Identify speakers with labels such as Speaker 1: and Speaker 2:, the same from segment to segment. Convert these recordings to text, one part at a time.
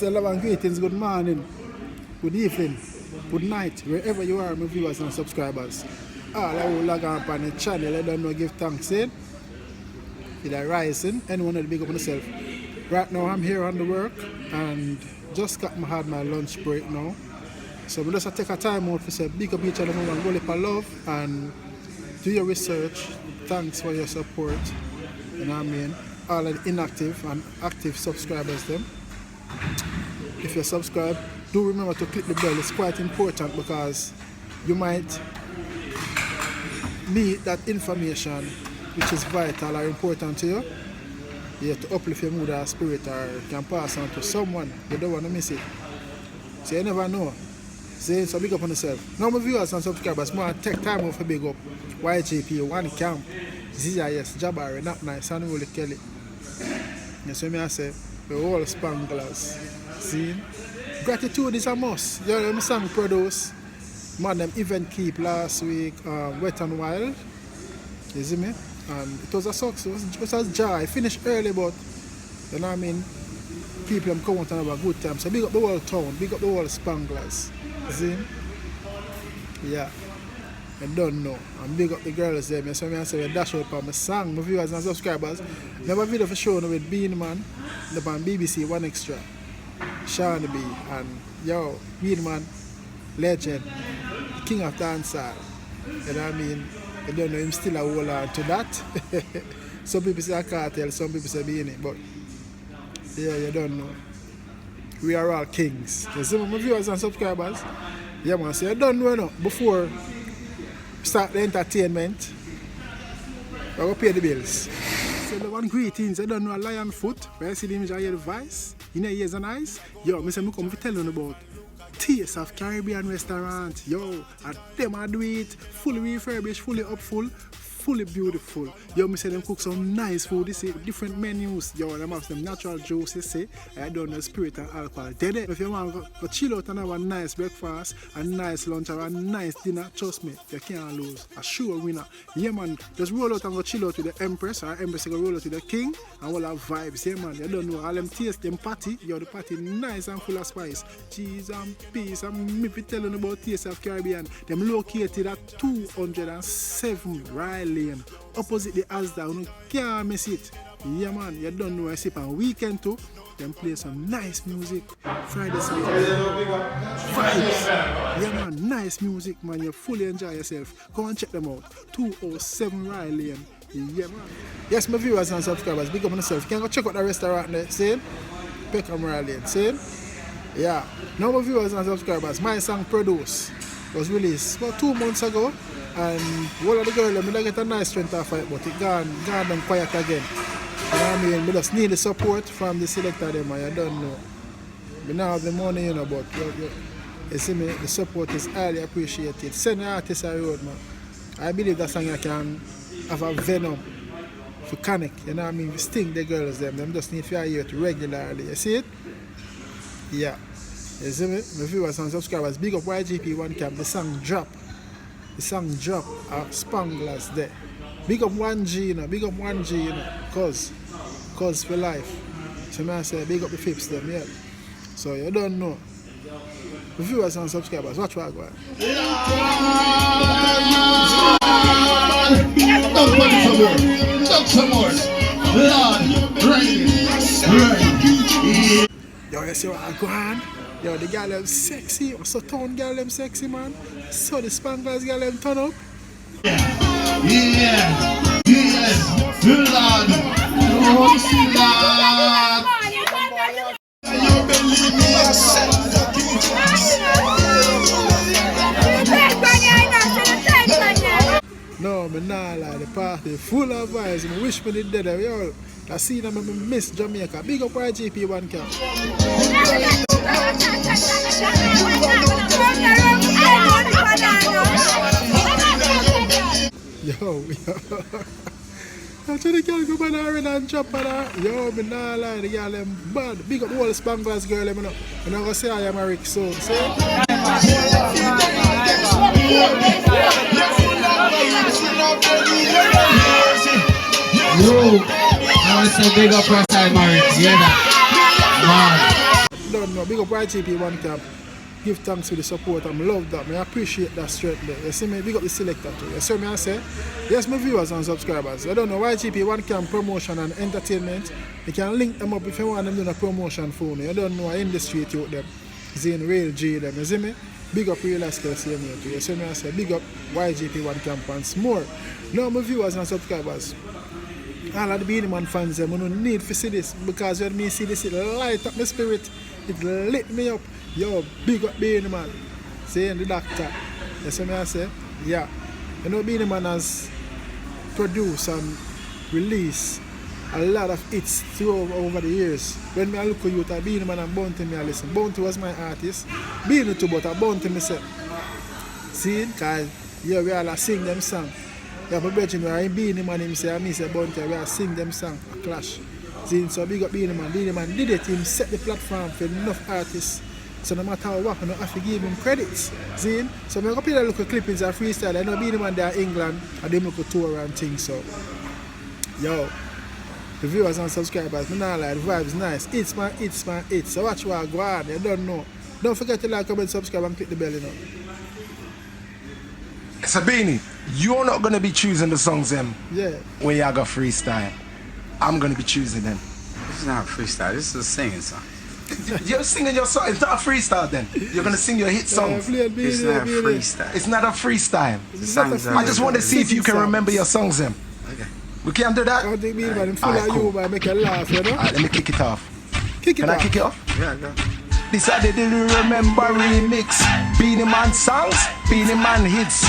Speaker 1: Yes, love and greetings, good morning, good evening, good night, wherever you are, my viewers and subscribers. All I will log on the channel, I don't know, give thanks in. Feel like rising, anyone will big up on yourself. Right now I'm here on the work and just had my lunch break now. So we just take a time out to say big up each other and go for love and do your research. Thanks for your support. You know what I mean? All of the inactive and active subscribers them. If you subscribe, do remember to click the bell. It's quite important because you might need that information which is vital or important to you. You have to uplift your mood or spirit, or you can pass on to someone. You don't want to miss it. So you never know. So big up on yourself. Now my viewers and subscribers, I take time off to big up Ygponecamp, ZIS, Jabari, Not Nice, and Willie Kelly. You see me I say, we're all spanglers. See? Gratitude is a must. You know, them song produced. Man, them event keep last week, Wet and Wild. You see me? And it was a success. It was a joy. I finished early, but you know what I mean? People them come out and have a good time. So big up the whole town, big up the whole spanglers. You see? Yeah. I don't know. And big up the girls there. So I say, dash out for my song, my viewers and subscribers. Never video for show with Beenie Man, on BBC One Extra. Sean B. And yo, Beenie Man, legend, king of dancehall. You know what I mean? I don't know, him still a hold on to that. Some people say a cartel, some people say Beenie, but yeah, you don't know. We are all kings. You see my viewers and subscribers? Yeah man, so you don't know no, before start the entertainment, I will pay the bills. So the one greetings, I don't know a lion foot, where I see the image of your device, in your ears and eyes. Yo, I say I come to tell you about Taste of Caribbean restaurant. Yo, and them I do it, fully refurbished, fully up fully beautiful. Yo, I say them cook some nice food, they say different menus. Yo, them have some natural juice, they say. I don't know spirit and alcohol. If you want to go chill out and have a nice breakfast, a nice lunch, or a nice dinner, trust me, you can't lose. A sure winner. Yeah man, just roll out and go chill out with the Empress, or Empress go roll out with the King, and all have vibes. Yeah man, you don't know, all them taste, them patty, yo, the patty nice and full of spice. Cheese and peas, and me be telling about Taste of Caribbean. Them located at 207 Riley. Opposite the Asda, you can't miss it. Yeah man, you don't know I sip on weekend too. Them play some nice music. Friday, Saturday. Vibes. Yeah man, nice music man. You fully enjoy yourself. Go and check them out. 207 Riley. Yeah man. Yes, my viewers and subscribers, big up on yourself. You can go check out the restaurant there. See? Peckham Riley. See? Yeah. Now my viewers and subscribers, my song Produce was released about 2 months ago. And one of the girls, I get a nice strength of fight, but it gone down quiet again. You know what I mean? We just need the support from the selector them, I don't know. We don't have the money, you know, but you see me, the support is highly appreciated. Send the artists a road, man. I believe that song can have a venom for connect, you know what I mean? We sting the girls them just need to hear it regularly. You see it? Yeah. You see me? My viewers and subscribers, big up Ygponecamp, the song drop. The song drop at Spanglers there. Big up 1G, you know, big up 1G, you know, cause for life. So I say big up the fips them, yeah. So you don't know. The viewers and subscribers, watch what I go on. Talk some more. Lord, right. Yo, you see what I go on? Yo, the girl them sexy, so town girl them sexy man. So the Spanglers girl them turn up. Yeah, yes, Lord, oh Lord. You believe me, I said no, me nah lie, the party full of vibes. I wish me did that. Yo, I see them, I miss Jamaica. Big up Ygponecamp. Yo. Actually, the girl go by the and chop on her. Yo, me nah lie, the girl them bad. Big up the whole Spanglers girl, them, you know. I'm not gonna say I am a Rick soon, see?
Speaker 2: Yo, I want to say big up for time, Marik. Yeah, man.
Speaker 1: don't know. Big up Ygponecamp. Give thanks for the support. I love that. I appreciate that straight there. You see me? Big up the selector too. You see me? I say, yes, my viewers and subscribers. I don't know Ygponecamp promotion and entertainment. You can link them up if you want them doing a promotion for me. I don't know industry to them. Zane Rail G them. You see me? Big up Real Skill same here too. You see me? I say, big up Ygponecamp once more. Now my viewers and subscribers. All of the Beenie Man fans, them, I don't need to see this because when me see this, it light up my spirit. It lit me up. Yo, big up Beenie Man. Saying the doctor. You see me I say? Yeah. You know Beenie Man has produced and released a lot of hits through over the years. When I look at you, Beenie Man and Bounty me I listen. Bounty was my artist. Beenie too, but I Bounty me say. See? Because yeah, we all sing them song. Yeah, my brother, we are in Beenie Man, him say, I say Bounty, we all sing them song, a clash. See? So big up Beenie Man. Beenie Man did it, him set the platform for enough artists. So no matter what, I don't have to give him credits. See? So I'm going to play a little clippings of freestyle. I know Beenie Man there in England and they make a tour and things. So, yo, the viewers and subscribers, me not lie, the vibe is nice. It's my. So watch what I go on. You don't know. Don't forget to like, comment, subscribe and click the bell, you know.
Speaker 2: So Beenie, you're not going to be choosing the songs them where you got freestyle. I'm going to be choosing them.
Speaker 3: This is not a freestyle, this is a singing song.
Speaker 2: You're singing your song. It's not a freestyle then. You're going to sing your hit songs.
Speaker 3: It's not a freestyle.
Speaker 2: It's not a freestyle.
Speaker 3: I
Speaker 2: just want to see if you can remember your songs then.
Speaker 3: Okay.
Speaker 2: We can do that?
Speaker 1: I don't think Beenie Man full of you, but I make you laugh, you know?
Speaker 2: Alright, let me kick it off.
Speaker 1: Can
Speaker 2: I kick it off?
Speaker 3: Yeah, go.
Speaker 2: This are the Remember remix. Beenie Man songs, Beenie Man hits.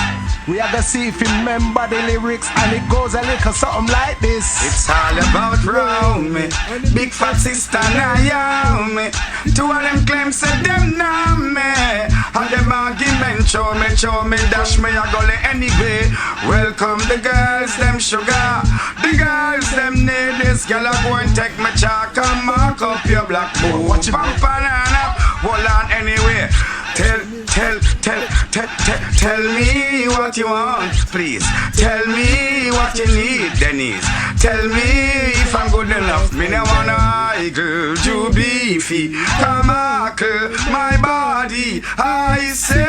Speaker 2: We are gonna see if you remember the lyrics, and it goes a little something like this.
Speaker 3: It's all about round me. Big fat sister now me. Two of them claims say them know me. And them argument show me, dash me a gully anyway. Welcome the girls, them sugar. The girls, them need this. Girl, I go and take my chalk and mark up your black book. Watch it. Banana, hold on anyway. Tell me what you want, please. Tell me what you need, Denise. Tell me if I'm good enough. Me no wanna girl to beefy. Come on, my body, I say.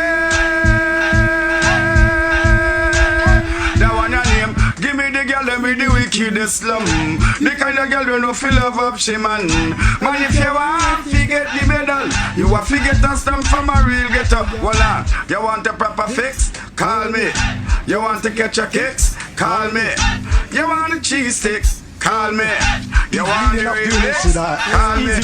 Speaker 3: That one your name. Give me the girl, let me the wickedest slum. The kind of girl we no feel love up, she man. Man, if you want to get the medal, you want to get a stamp from a real getter. Voila, you want a proper fix? Call me. You want to catch a kicks? Call me. You want the cheese sticks? Call me. You want the real licks? Call me.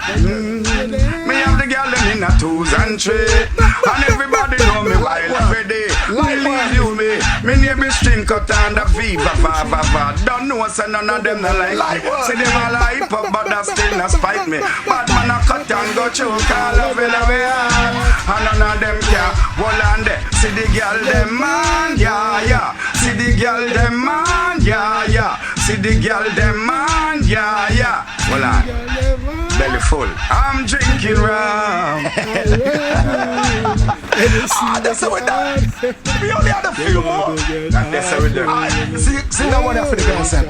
Speaker 3: Me have the girl them in a 2s and 3, and everybody know me while every day. Believe you me name is string cut and a viva va va va. Don't know say none of them not like me. Say them all hype up but that still not spite me. Bad man a cut and go choke all of it away. And none of them care hold on there. See the girl them man, yeah yeah. See the girl them man, yeah yeah. See the girl them man, yeah yeah. Hold on. Belly full. I'm drinking rum.
Speaker 2: That's how we done. We only had a few more.
Speaker 3: That's how we done.
Speaker 2: See that one for the girls then.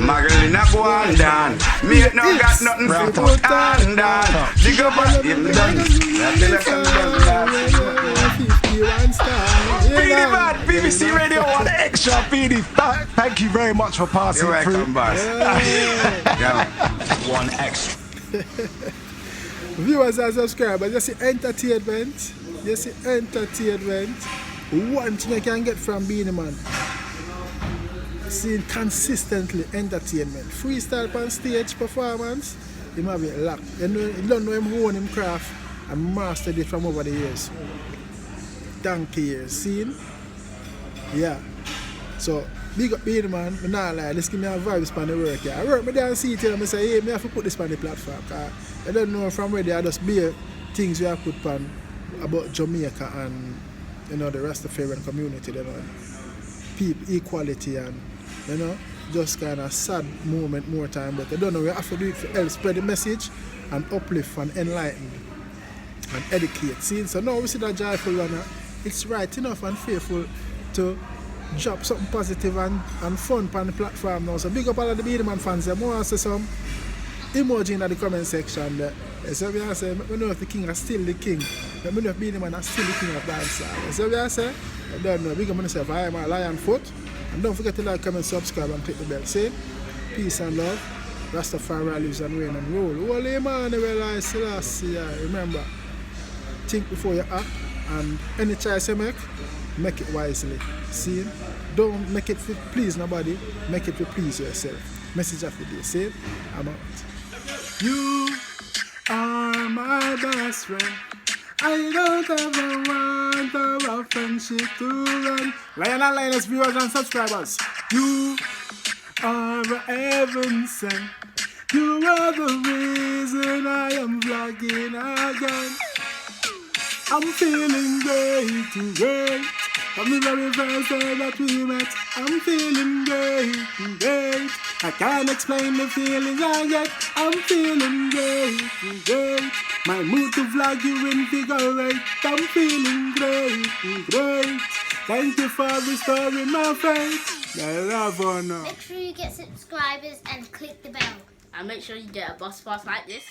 Speaker 3: Magalina go on down. Me ain't no got nothing for put on down. Dig up and him done.
Speaker 2: Beenie Man, BBC Radio 1 Extra. Beenie, thank you very much for passing
Speaker 3: You're
Speaker 2: through.
Speaker 3: welcome, boss. Yeah.
Speaker 2: 1 Extra.
Speaker 1: Viewers and subscribers, you see entertainment. You see entertainment. One thing you can get from Beenie Man. Seeing consistently entertainment. Freestyle on stage performance, him have it locked. You don't know him own him craft and mastered it from over the years. Donkey years. Seen? Yeah. So big up Beenie Man, I not lie, let's give me a vibes on the work. Yeah. I work me down see it and I say, hey, me have to put this on the platform. I don't know from where they are just bare things we have put on about Jamaica and the Rastafarian community, people equality and just kind of sad moment more time, but I don't know, we have to do it to help spread the message and uplift and enlighten and educate. See? So now we see that joyful runner, it's right enough and faithful to drop something positive and fun on the platform now. So big up all of the Beenie Man fans. I want to say some emoji in the comment section there. So we are saying, we know if the king is still the king. Let me know if Beenie Man is still the king of dancehall. So we are saying, I don't know, big up myself, I am a lion foot. And don't forget to like, comment, subscribe and click the bell. Say, peace and love. Rastafari lives and reign and rule. Holy Emmanuel, I Selassie. Remember, think before you act, and any choice you make it wisely. See? Don't make it to please nobody, make it to please yourself. Message of the day. See? I'm out. You are my best friend. I don't ever want our friendship to run. Lion and Lioness viewers and subscribers, you are a heaven sent. You are the reason I am vlogging again. I'm feeling great, great. From the very first day that we met, I'm feeling great, great. I can't explain the feelings I get. I'm feeling great, great. My mood to vlog you in figure eight. I'm feeling great, great. Thank you for restoring my faith. I love honor.
Speaker 4: Make sure you get subscribers and click the bell.
Speaker 5: And make sure you get a bus pass like this.